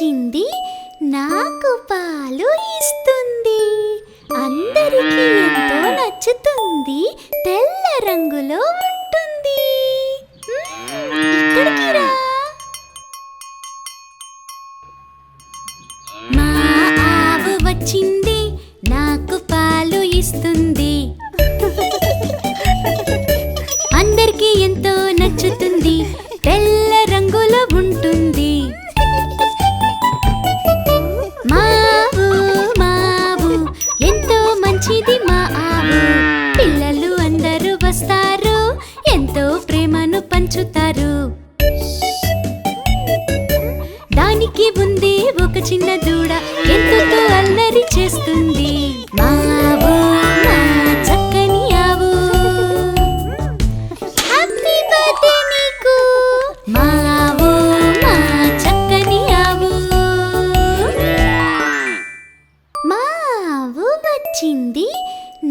వచ్చింది, నాకు పాలు ఇస్తుంది. అందరికీ ఎంతో నచ్చుతుంది, తెల్ల రంగులో ఉంటుంది. ఇక్కడికి రా. మా ఆవు వచ్చింది, నాకు పాలు ఇస్తుంది. అందరికీ ఎంతో నచ్చుతుంది, తెల్ల రంగులో ఉంటుంది. మావు ఎంతో మంచిది మా ఆవు. పిల్లలు అందరూ వస్తారు, ఎంతో ప్రేమను పంచుతారు. దానికి ఉంది ఒక చిన్న దూడ, ఎంతో అల్లరి చేస్తుంది. మావు మా చక్కని ఆవు. హ్యాపీ బర్త్డే నీకు మావు, మా చక్కని ఆవు. మా ఆవు వచ్చింది,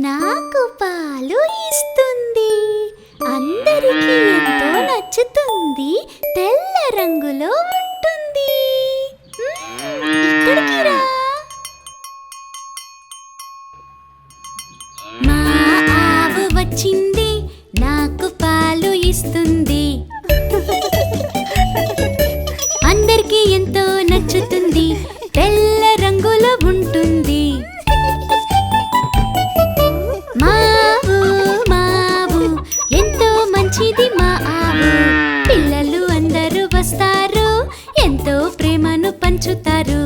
నాకు పాలు ఇస్తుంది. అందరికీ ఎంతో నచ్చుతుంది, తెల్ల రంగులో ఉంటుంది. ఇక్కడికి రా. మా ఆవు వచ్చింది, నాకు పాలు ఇస్తుంది. అందరికీ ఎంతో నచ్చుతుంది, తెల్ల రంగులో ఉంటుంది. మావు ఎంతో మంచిది మా ఆవు. పిల్లలు అందరూ వస్తారు, ఎంతో ప్రేమను పంచుతారు.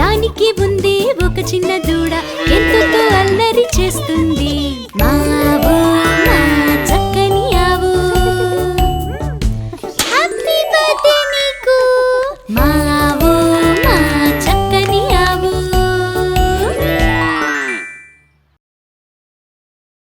దానికి ఉంది ఒక చిన్న దూడ, ఎంతో అల్లరి చేస్తుంది. మావు మా చక్కని ఆవు. హ్యాపీ బర్త్డే నీకు మా